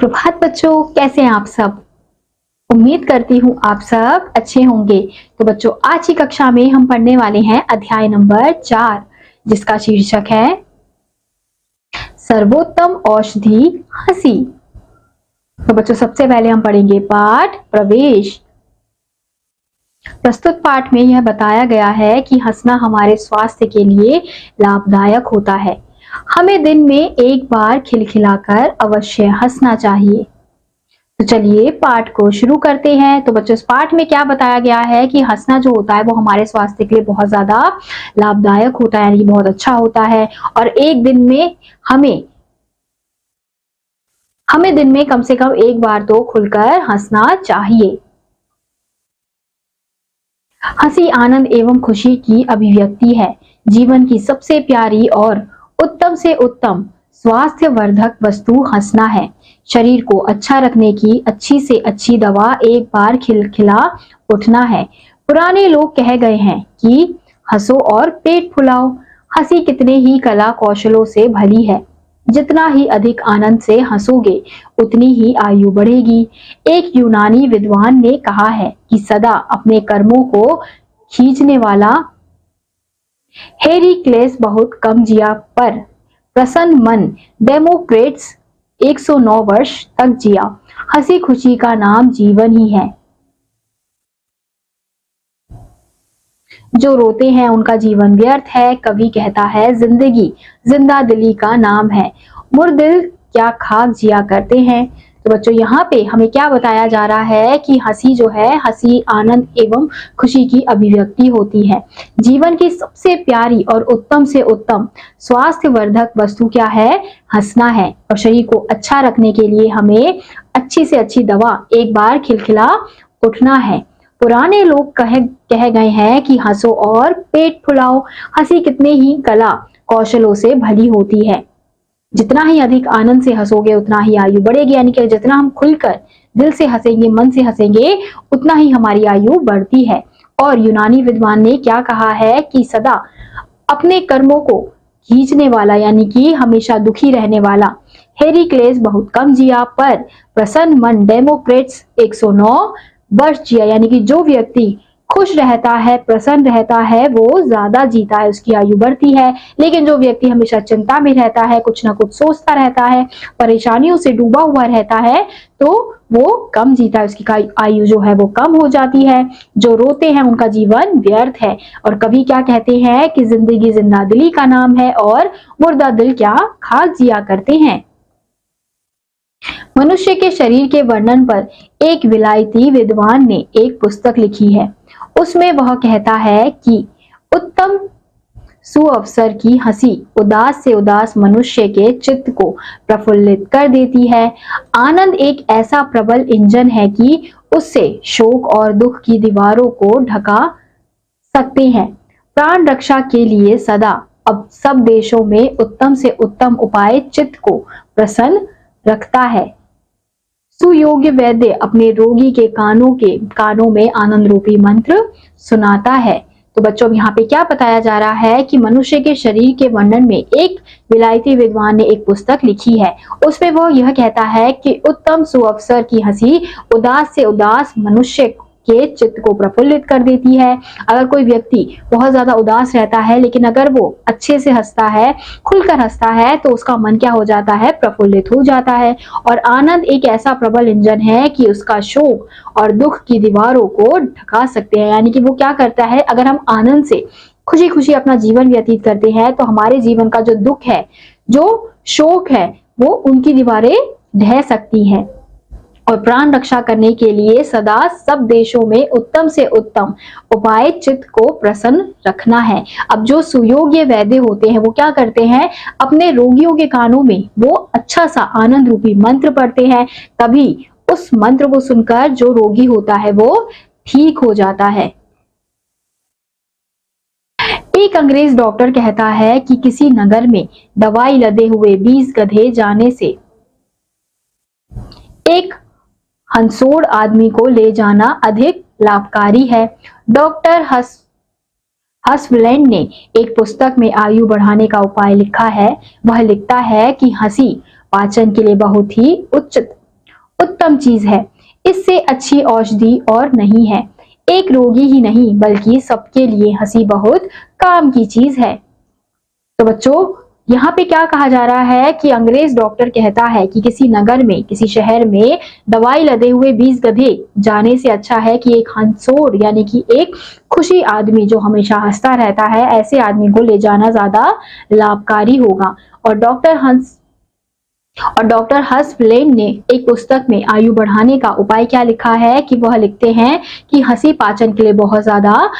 सुप्रभात बच्चों, कैसे हैं आप सब। उम्मीद करती हूँ आप सब अच्छे होंगे। तो बच्चों, आज की कक्षा में हम पढ़ने वाले हैं अध्याय नंबर 4, जिसका शीर्षक है सर्वोत्तम औषधि हंसी। तो बच्चों, सबसे पहले हम पढ़ेंगे पाठ प्रवेश। प्रस्तुत पाठ में यह बताया गया है कि हंसना हमारे स्वास्थ्य के लिए लाभदायक होता है। हमें दिन में एक बार खिलखिलाकर अवश्य हंसना चाहिए। तो चलिए पाठ को शुरू करते हैं। तो बच्चों, इस पाठ में क्या बताया गया है कि हंसना जो होता है वो हमारे स्वास्थ्य के लिए बहुत ज्यादा लाभदायक होता है, यानी बहुत अच्छा होता है। और एक दिन में हमें दिन में कम से कम एक बार तो खुलकर हंसना चाहिए। हंसी आनंद एवं खुशी की अभिव्यक्ति है। जीवन की सबसे प्यारी और उत्तम से उत्तम स्वास्थ्यवर्धक वस्तु हंसना है। शरीर को अच्छा रखने की अच्छी से अच्छी दवा एक बार खिलखिला उठना है। पुराने लोग कह गए हैं कि हंसो और पेट फुलाओ। हंसी कितने ही कला कौशलों से भली है। जितना ही अधिक आनंद से हंसोगे उतनी ही आयु बढ़ेगी। एक यूनानी विद्वान ने कहा है कि सदा अपने कर्मों को खींचने वाला हेरीक्लेस बहुत कम जिया, पर प्रसन्न मन डेमोक्रेट्स 109 वर्ष तक जिया। हंसी खुशी का नाम जीवन ही है। जो रोते हैं उनका जीवन व्यर्थ है। कवि कहता है जिंदगी जिंदा दिली का नाम है। मुर्दिल क्या खाक जिया करते हैं। तो बच्चों, यहाँ पे हमें क्या बताया जा रहा है कि हंसी जो है, हंसी आनंद एवं खुशी की अभिव्यक्ति होती है। जीवन की सबसे प्यारी और उत्तम से उत्तम स्वास्थ्यवर्धक वस्तु क्या है? हंसना है। और शरीर को अच्छा रखने के लिए हमें अच्छी से अच्छी दवा एक बार खिलखिला उठना है। पुराने लोग कह गए हैं कि हंसो और पेट फुलाओ। हंसी कितने ही कला कौशलों से भली होती है। जितना ही अधिक आनंद से हंसोगे उतना ही आयु बढ़ेगी, यानी कि जितना हम खुलकर दिल से हंसेंगे, मन से हंसेंगे, उतना ही हमारी आयु बढ़ती है। और यूनानी विद्वान ने क्या कहा है कि सदा अपने कर्मों को खींचने वाला, यानी कि हमेशा दुखी रहने वाला हेरीक्लेस बहुत कम जिया, पर प्रसन्न मन डेमोक्रेट्स 109 वर्ष जिया। यानी कि जो व्यक्ति खुश रहता है, प्रसन्न रहता है, वो ज्यादा जीता है, उसकी आयु बढ़ती है। लेकिन जो व्यक्ति हमेशा चिंता में रहता है, कुछ ना कुछ सोचता रहता है, परेशानियों से डूबा हुआ रहता है, तो वो कम जीता है, उसकी आयु जो है वो कम हो जाती है। जो रोते हैं उनका जीवन व्यर्थ है। और कवि क्या कहते हैं कि जिंदगी जिंदा दिली का नाम है और मुर्दा दिल क्या खाक जिया करते हैं। मनुष्य के शरीर के वर्णन पर एक विलायती विद्वान ने एक पुस्तक लिखी है। उसमें वह कहता है कि उत्तम सुअवसर की हंसी उदास से उदास मनुष्य के चित्त को प्रफुल्लित कर देती है। आनंद एक ऐसा प्रबल इंजन है कि उससे शोक और दुख की दीवारों को ढका सकते हैं। प्राण रक्षा के लिए सदा अब सब देशों में उत्तम से उत्तम उपाय चित्त को प्रसन्न रखता है। सुयोग्य वैद्य अपने रोगी के कानों में आनंद रूपी मंत्र सुनाता है। तो बच्चों, यहाँ पे क्या बताया जा रहा है कि मनुष्य के शरीर के वर्णन में एक विलायती विद्वान ने एक पुस्तक लिखी है। उसमें वो यह कहता है कि उत्तम सुअवसर की हंसी उदास से उदास मनुष्य के चित्त को प्रफुल्लित कर देती है। अगर कोई व्यक्ति बहुत ज्यादा उदास रहता है, लेकिन अगर वो अच्छे से हंसता है, खुलकर हंसता है, तो उसका मन क्या हो जाता है? प्रफुल्लित हो जाता है। और आनंद एक ऐसा प्रबल इंजन है कि उसका शोक और दुख की दीवारों को ढका सकते हैं। यानी कि वो क्या करता है, अगर हम आनंद से खुशी खुशी अपना जीवन व्यतीत करते हैं तो हमारे जीवन का जो दुख है, जो शोक है, वो उनकी दीवारें ढह सकती हैं। और प्राण रक्षा करने के लिए सदा सब देशों में उत्तम से उत्तम उपाय चित्त को प्रसन्न रखना है। अब जो सुयोग्य वैद्य होते हैं वो क्या करते हैं? अपने रोगियों के कानों में वो अच्छा सा आनंद रूपी मंत्र पढ़ते हैं। तभी उस मंत्र को सुनकर जो रोगी होता है वो ठीक हो जाता है। एक अंग्रेज डॉक्टर कहता है कि किसी नगर में दवाई लदे हुए 20 गधे जाने से एक हंसोड़ आदमी को ले जाना अधिक लाभकारी है। डॉक्टर हसविलैंड ने एक पुस्तक में आयु बढ़ाने का उपाय लिखा है। वह लिखता है कि हंसी पाचन के लिए बहुत ही उचित उत्तम चीज है। इससे अच्छी औषधि और नहीं है। एक रोगी ही नहीं बल्कि सबके लिए हंसी बहुत काम की चीज है। तो बच्चों, यहाँ पे क्या कहा जा रहा है कि अंग्रेज डॉक्टर कहता है कि किसी नगर में, किसी शहर में दवाई लदे हुए 20 गधे जाने से अच्छा है कि एक हंसोड़ यानी कि एक खुशी आदमी जो हमेशा हंसता रहता है, ऐसे आदमी को ले जाना ज्यादा लाभकारी होगा। और डॉक्टर हर्षब्लेन ने एक पुस्तक में आयु बढ़ाने का उपाय क्या लिखा है कि वह लिखते हैं कि हंसी पाचन के लिए बहुत ज्यादा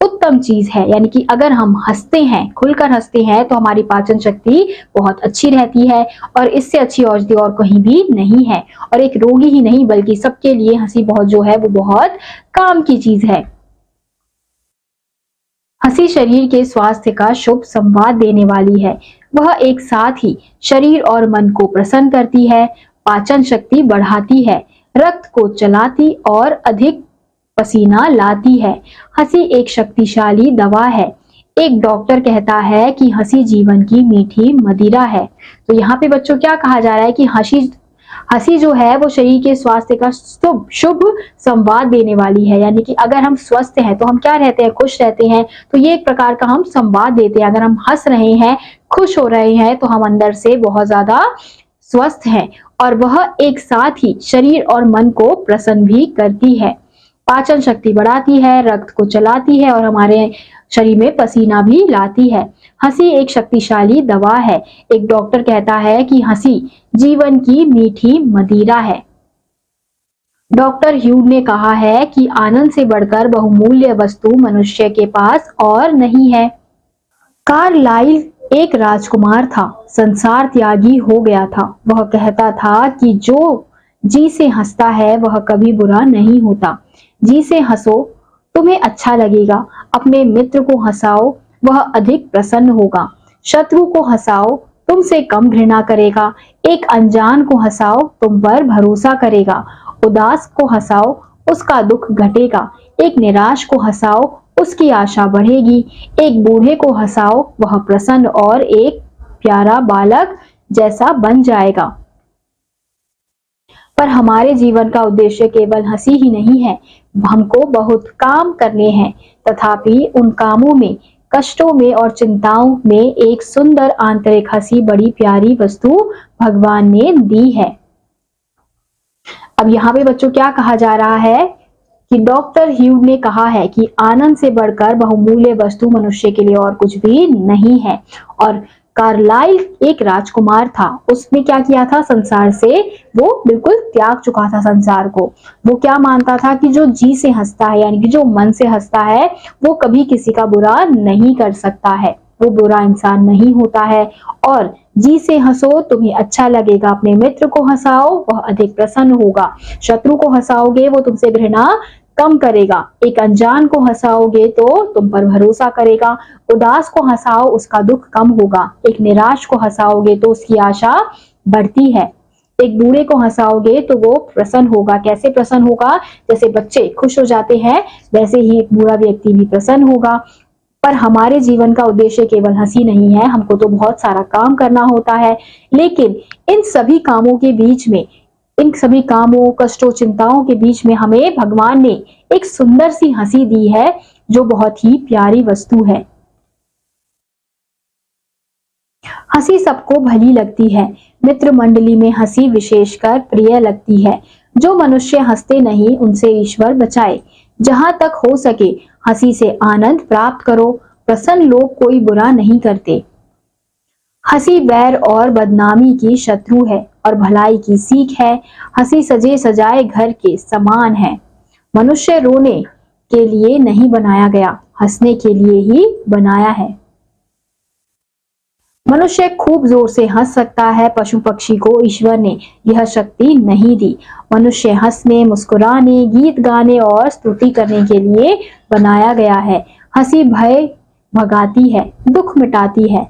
उत्तम चीज है। यानी कि अगर हम हंसते हैं, खुलकर हंसते हैं, तो हमारी पाचन शक्ति बहुत अच्छी रहती है और इससे अच्छी औषधि और कहीं भी नहीं है। और एक रोगी ही नहीं बल्कि सबके लिए हंसी बहुत जो है वो बहुत काम की चीज है। हंसी शरीर के स्वास्थ्य का शुभ संवाद देने वाली है। वह एक साथ ही शरीर और मन को प्रसन्न करती है, पाचन शक्ति बढ़ाती है, रक्त को चलाती और अधिक पसीना लाती है। हंसी एक शक्तिशाली दवा है। एक डॉक्टर कहता है कि हंसी जीवन की मीठी मदिरा है। तो यहाँ पे बच्चों क्या कहा जा रहा है कि हंसी जो है वो शरीर के स्वास्थ्य का शुभ संवाद देने वाली है। यानी कि अगर हम स्वस्थ हैं तो हम क्या रहते हैं, खुश रहते हैं। तो ये एक प्रकार का हम संवाद देते हैं। अगर हम हंस रहे हैं, खुश हो रहे हैं, तो हम अंदर से बहुत ज्यादा स्वस्थ हैं। और वह एक साथ ही शरीर और मन को प्रसन्न भी करती है, पाचन शक्ति बढ़ाती है, रक्त को चलाती है और हमारे शरीर में पसीना भी लाती है। हंसी एक शक्तिशाली दवा है। एक डॉक्टर कहता है कि हंसी जीवन की मीठी मदिरा है। डॉक्टर ह्यूड ने कहा है कि आनंद से बढ़कर बहुमूल्य वस्तु मनुष्य के पास और नहीं है। कार्लाइल एक राजकुमार था, संसार त्यागी हो गया था। वह कहता था कि जो जी से हंसता है वह कभी बुरा नहीं होता। जी से हंसो, तुम्हें अच्छा लगेगा। अपने मित्र को हंसाओ, वह अधिक प्रसन्न होगा। शत्रु को हंसाओ, तुमसे कम घृणा करेगा। एक अनजान को हंसाओ, तुम पर भरोसा करेगा। उदास को हंसाओ, उसका दुख घटेगा। एक निराश को हंसाओ, उसकी आशा बढ़ेगी। एक बूढ़े को हंसाओ, वह प्रसन्न और एक प्यारा बालक जैसा बन जाएगा। पर हमारे जीवन का उद्देश्य केवल हंसी ही नहीं है। हमको बहुत काम करने हैं, तथापि उन कामों में, कष्टों में और चिंताओं में एक सुंदर आंतरिक हंसी बड़ी प्यारी वस्तु भगवान ने दी है। अब यहाँ पे बच्चों क्या कहा जा रहा है कि डॉक्टर ह्यूड ने कहा है कि आनंद से बढ़कर बहुमूल्य वस्तु मनुष्य के लिए और कुछ भी नहीं है। और कार्लाइल एक राजकुमार था, उसने क्या किया था, संसार से वो बिल्कुल त्याग चुका था संसार को। वो क्या मानता था कि जो जी से हंसता है यानी कि जो मन से हंसता है वो कभी किसी का बुरा नहीं कर सकता है, वो बुरा इंसान नहीं होता है। और जी से हंसो, तुम्हें अच्छा लगेगा। अपने मित्र को हंसाओ, वह अधिक प्रसन्न होगा। शत्रु को हंसाओगे, वो तुमसे घृणा कम करेगा। एक अनजान को हंसाओगे तो तुम पर भरोसा करेगा। उदास को हंसाओ, उसका दुख कम होगा। एक निराश को हंसाओगे तो उसकी आशा बढ़ती है। एक बूढ़े को हंसाओगे तो वो प्रसन्न होगा। कैसे प्रसन्न होगा? जैसे बच्चे खुश हो जाते हैं वैसे ही एक बूढ़ा व्यक्ति भी प्रसन्न होगा। पर हमारे जीवन का उद्देश्य केवल हंसी नहीं है, हमको तो बहुत सारा काम करना होता है। लेकिन इन सभी कामों के बीच में, इन सभी कामों, कष्टों, चिंताओं के बीच में हमें भगवान ने एक सुंदर सी हंसी दी है जो बहुत ही प्यारी वस्तु है। हंसी सबको भली लगती है। मित्र मंडली में हंसी विशेषकर प्रिय लगती है। जो मनुष्य हंसते नहीं उनसे ईश्वर बचाए। जहां तक हो सके हंसी से आनंद प्राप्त करो। प्रसन्न लोग कोई बुरा नहीं करते। हंसी वैर और बदनामी की शत्रु है और भलाई की सीख है। हंसी सजे सजाए घर के समान है। मनुष्य रोने के लिए नहीं बनाया गया, हंसने के लिए ही बनाया है। मनुष्य खूब जोर से हंस सकता है, पशु पक्षी को ईश्वर ने यह शक्ति नहीं दी। मनुष्य हंसने, मुस्कुराने, गीत गाने और स्तुति करने के लिए बनाया गया है। हंसी भय भगाती है, दुख मिटाती है,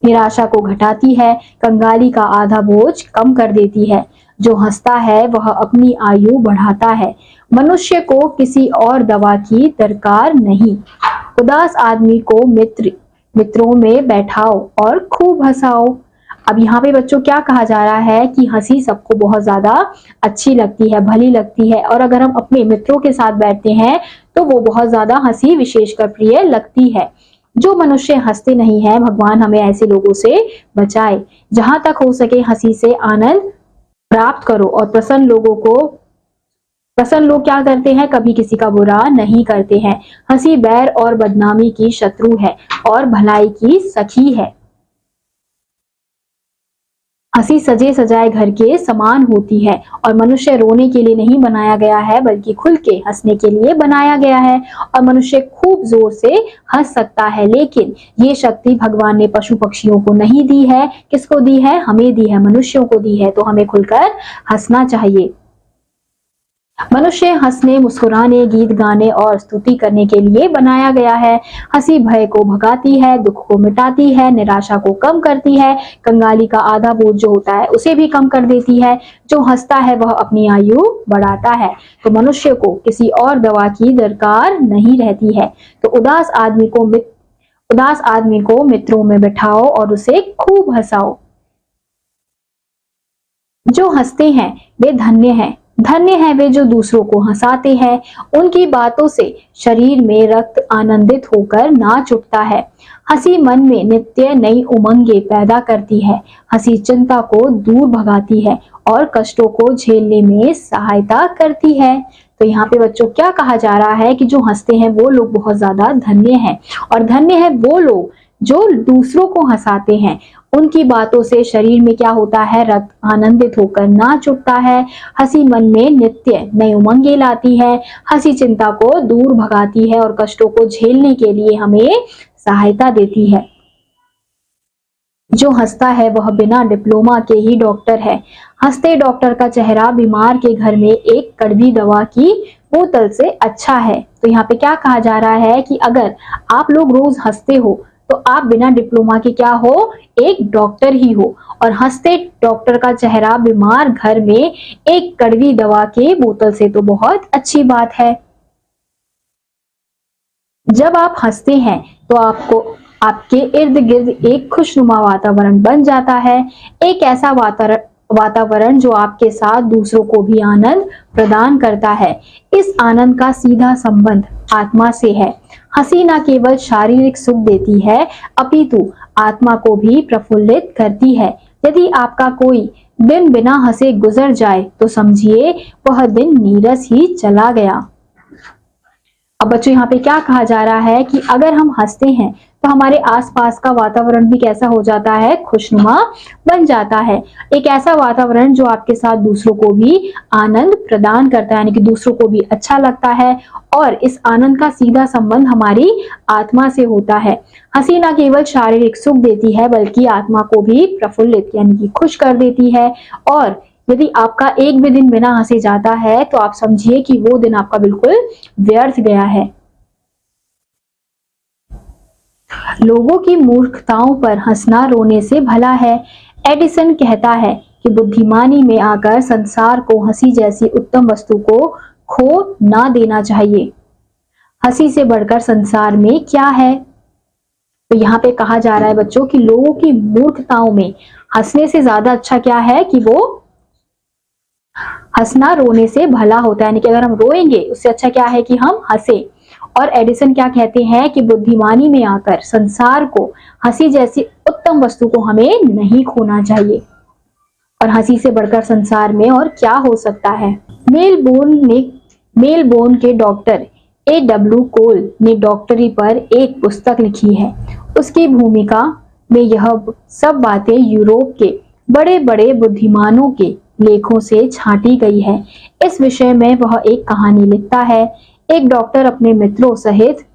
निराशा को घटाती है, कंगाली का आधा बोझ कम कर देती है। जो हंसता है वह अपनी आयु बढ़ाता है। मनुष्य को किसी और दवा की दरकार नहीं। उदास आदमी को मित्रों में बैठाओ और खूब हंसाओ। अब यहाँ पे बच्चों क्या कहा जा रहा है कि हंसी सबको बहुत ज्यादा अच्छी लगती है, भली लगती है, और अगर हम अपने मित्रों के साथ बैठते हैं तो वो बहुत ज्यादा हंसी विशेषकर प्रिय लगती है। जो मनुष्य हंसते नहीं है, भगवान हमें ऐसे लोगों से बचाए। जहां तक हो सके हंसी से आनंद प्राप्त करो, और प्रसन्न लोग क्या करते हैं, कभी किसी का बुरा नहीं करते हैं। हंसी बैर और बदनामी की शत्रु है और भलाई की सखी है। हंसी सजे सजाए घर के समान होती है, और मनुष्य रोने के लिए नहीं बनाया गया है बल्कि खुल के हंसने के लिए बनाया गया है। और मनुष्य खूब जोर से हंस सकता है, लेकिन ये शक्ति भगवान ने पशु पक्षियों को नहीं दी है। किसको दी है? हमें दी है, मनुष्यों को दी है। तो हमें खुलकर हंसना चाहिए। मनुष्य हंसने, मुस्कुराने, गीत गाने और स्तुति करने के लिए बनाया गया है। हंसी भय को भगाती है, दुख को मिटाती है, निराशा को कम करती है, कंगाली का आधा बोझ जो होता है उसे भी कम कर देती है। जो हंसता है वह अपनी आयु बढ़ाता है। तो मनुष्य को किसी और दवा की दरकार नहीं रहती है। तो उदास आदमी को मित्रों में बिठाओ और उसे खूब हंसाओ। जो हंसते हैं वे धन्य हैं। धन्य है वे जो दूसरों को हंसाते हैं। उनकी बातों से शरीर में रक्त आनंदित होकर नाच उठता है। हंसी मन में नित्य नई उमंगें पैदा करती है। हंसी चिंता को दूर भगाती है और कष्टों को झेलने में सहायता करती है। तो यहाँ पे बच्चों क्या कहा जा रहा है कि जो हंसते हैं वो लोग बहुत ज्यादा धन्य हैं, और धन्य है वो लोग जो दूसरों को हंसाते हैं। उनकी बातों से शरीर में क्या होता है, रक्त आनंदित होकर नाच उठता है। हंसी मन में नित्य नई उमंगें लाती है। हंसी चिंता को दूर भगाती है और कष्टों को झेलने के लिए हमें सहायता देती है। जो हंसता है वह बिना डिप्लोमा के ही डॉक्टर है। हंसते डॉक्टर का चेहरा बीमार के घर में एक कड़वी दवा की बोतल से अच्छा है। तो यहाँ पे क्या कहा जा रहा है कि अगर आप लोग रोज हंसते हो तो आप बिना डिप्लोमा के क्या हो, एक डॉक्टर ही हो। और हंसते डॉक्टर का चेहरा बीमार घर में एक कड़वी दवा के बोतल से तो बहुत अच्छी बात है। जब आप हंसते हैं तो आपके इर्द गिर्द एक खुशनुमा वातावरण बन जाता है। एक ऐसा वातावरण जो आपके साथ दूसरों को भी आनंद प्रदान करता है। इस आनंद का सीधा संबंध आत्मा से है। हंसी न केवल शारीरिक सुख देती है अपितु आत्मा को भी प्रफुल्लित करती है। यदि आपका कोई दिन बिना हंसे गुजर जाए तो समझिए वह दिन नीरस ही चला गया। अब बच्चों यहाँ पे क्या कहा जा रहा है कि अगर हम हंसते हैं तो हमारे आसपास का वातावरण भी कैसा हो जाता है, खुशनुमा बन जाता है। एक ऐसा वातावरण जो आपके साथ दूसरों को भी आनंद प्रदान करता है, यानी कि दूसरों को भी अच्छा लगता है। और इस आनंद का सीधा संबंध हमारी आत्मा से होता है। हंसी न केवल शारीरिक सुख देती है बल्कि आत्मा को भी प्रफुल्लित यानी कि खुश कर देती है। और यदि आपका एक भी दिन बिना हंसे जाता है तो आप समझिए कि वो दिन आपका बिल्कुल व्यर्थ गया है। लोगों की मूर्खताओं पर हंसना रोने से भला है। एडिसन कहता है कि बुद्धिमानी में आकर संसार को हंसी जैसी उत्तम वस्तु को खो ना देना चाहिए। हंसी से बढ़कर संसार में क्या है? तो यहाँ पे कहा जा रहा है बच्चों कि लोगों की मूर्खताओं में हंसने से ज्यादा अच्छा क्या है कि वो हंसना रोने से भला होता है, यानी कि अगर हम रोएंगे उससे अच्छा क्या है कि हम हंसे। और एडिसन क्या कहते हैं कि बुद्धिमानी में आकर संसार को हंसी जैसी उत्तम वस्तु को हमें नहीं खोना चाहिए। और हंसी से बढ़कर संसार में और क्या हो सकता है। मेलबोर्न के डॉक्टर A.W. कोल ने डॉक्टरी पर एक पुस्तक लिखी है। उसकी भूमिका में यह सब बातें यूरोप के बड़े बड़े बुद्धिमानों के लेखों से छांटी गई है। इस विषय में वह एक कहानी लिखता है। एक डॉक्टर अपने मित्रों सहित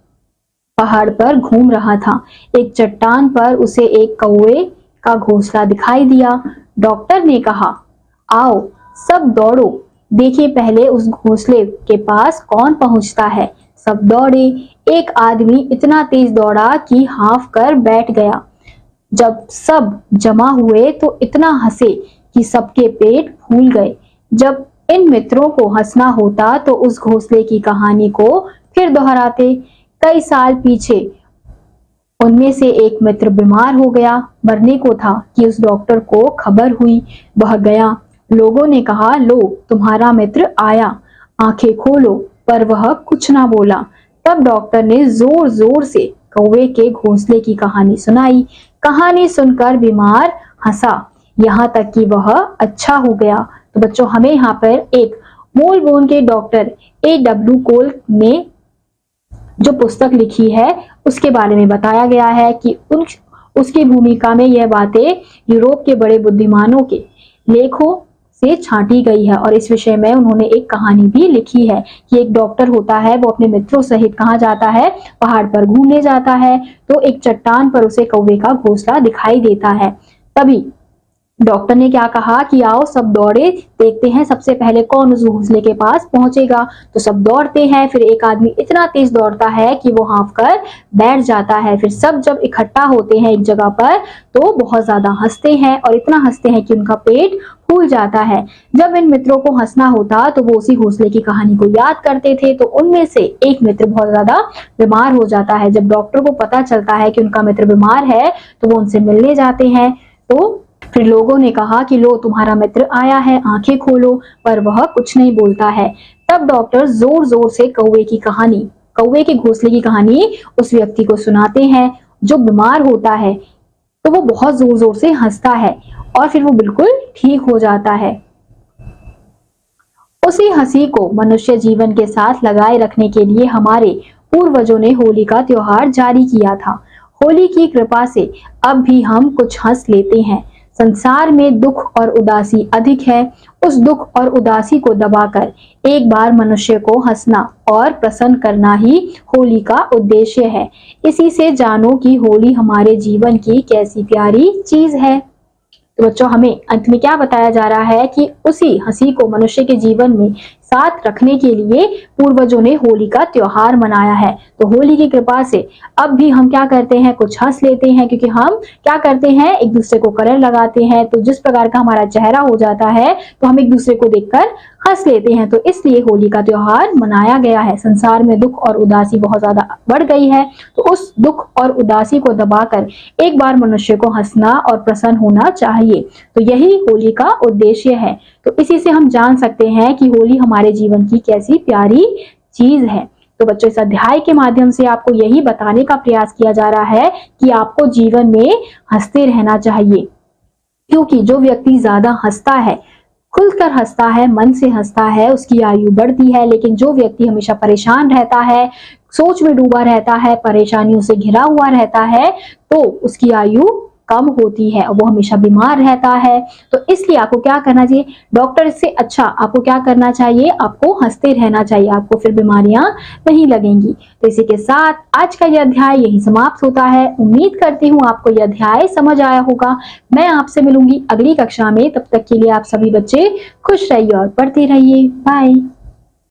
पहाड़ पर घूम रहा था। एक चट्टान पर उसे एक कौवे का घोंसला दिखाई दिया। डॉक्टर ने कहा, आओ सब दौड़ो, देखिए पहले उस घोंसले के पास कौन पहुंचता है। सब दौड़े। एक आदमी इतना तेज दौड़ा कि हांफ कर बैठ गया। जब सब जमा हुए तो इतना हंसे कि सबके पेट फूल गए। जब इन मित्रों को हंसना होता तो उस घोंसले की कहानी को फिर दोहराते। कई साल पीछे उनमें से एक मित्र बीमार हो गया, मरने को था कि उस डॉक्टर को खबर हुई। वह गया। लोगों ने कहा, लो तुम्हारा मित्र आया, आंखें खोलो, पर वह कुछ ना बोला। तब डॉक्टर ने जोर जोर से कौवे के घोंसले की कहानी सुनाई। कहानी सुनकर बीमार हंसा, यहाँ तक कि वह अच्छा हो गया। तो बच्चों, हमें यहाँ पर एक मेलबोर्न के डॉक्टर A.W. कोल ने जो पुस्तक लिखी है उसके बारे में बताया गया है कि उसकी भूमिका में यह बातें यूरोप के बड़े बुद्धिमानों के लेखों से छांटी गई है। और इस विषय में उन्होंने एक कहानी भी लिखी है कि एक डॉक्टर होता है, वो अपने मित्रों सहित कहाँ जाता है, पहाड़ पर घूमने जाता है। तो एक चट्टान पर उसे कौवे का घोंसला दिखाई देता है। तभी डॉक्टर ने क्या कहा कि आओ सब दौड़े, देखते हैं सबसे पहले कौन उस घोंसले के पास पहुंचेगा। तो सब दौड़ते हैं। फिर एक आदमी इतना तेज दौड़ता है कि वो हाँफ कर बैठ जाता है। फिर सब जब इकट्ठा होते हैं एक जगह पर तो बहुत ज्यादा हंसते हैं, और इतना हंसते हैं कि उनका पेट फूल जाता है। जब इन मित्रों को हंसना होता तो वो उसी घोंसले की कहानी को याद करते थे। तो उनमें से एक मित्र बहुत ज्यादा बीमार हो जाता है। जब डॉक्टर को पता चलता है कि उनका मित्र बीमार है तो वो उनसे मिलने जाते हैं। तो फिर लोगों ने कहा कि लो तुम्हारा मित्र आया है, आंखें खोलो, पर वह कुछ नहीं बोलता है। तब डॉक्टर जोर जोर से कौवे की कहानी, कौवे के घोंसले की कहानी उस व्यक्ति को सुनाते हैं जो बीमार होता है। तो वो बहुत जोर जोर से हंसता है और फिर वो बिल्कुल ठीक हो जाता है। उसी हंसी को मनुष्य जीवन के साथ लगाए रखने के लिए हमारे पूर्वजों ने होली का त्योहार जारी किया था। होली की कृपा से अब भी हम कुछ हंस लेते हैं। संसार में दुख और उदासी अधिक है। उस दुख और उदासी को दबाकर एक बार मनुष्य को हंसना और प्रसन्न करना ही होली का उद्देश्य है। इसी से जानो कि होली हमारे जीवन की कैसी प्यारी चीज है। तो बच्चों, हमें अंत में क्या बताया जा रहा है कि उसी हंसी को मनुष्य के जीवन में साथ रखने के लिए पूर्वजों ने होली का त्योहार मनाया है। तो होली की कृपा से अब भी हम क्या करते हैं, कुछ हंस लेते हैं, क्योंकि हम क्या करते हैं, एक दूसरे को कलर लगाते हैं। तो जिस प्रकार का हमारा चेहरा हो जाता है तो हम एक दूसरे को देखकर हंस लेते हैं। तो इसलिए होली का त्योहार मनाया गया है। संसार में दुख और उदासी बहुत ज्यादा बढ़ गई है, तो उस दुख और उदासी को दबाकर एक बार मनुष्य को हंसना और प्रसन्न होना चाहिए। तो यही होली का उद्देश्य है। तो इसी से हम जान सकते हैं कि होली हमारे जीवन की कैसी प्यारी चीज है। तो बच्चों, इस अध्याय के माध्यम से आपको यही बताने का प्रयास किया जा रहा है कि आपको जीवन में हंसते रहना चाहिए, क्योंकि जो व्यक्ति ज्यादा हंसता है, खुलकर हंसता है, मन से हंसता है, उसकी आयु बढ़ती है। लेकिन जो व्यक्ति हमेशा परेशान रहता है, सोच में डूबा रहता है, परेशानियों से घिरा हुआ रहता है, तो उसकी आयु कम होती है और वो हमेशा बीमार रहता है। तो इसलिए आपको क्या करना चाहिए, डॉक्टर से अच्छा आपको क्या करना चाहिए, आपको हंसते रहना चाहिए, आपको फिर बीमारियां नहीं लगेंगी। तो इसी के साथ आज का यह अध्याय यही समाप्त होता है। उम्मीद करती हूँ आपको यह अध्याय समझ आया होगा। मैं आपसे मिलूंगी अगली कक्षा में। तब तक के लिए आप सभी बच्चे खुश रहिए और पढ़ते रहिए। बाय।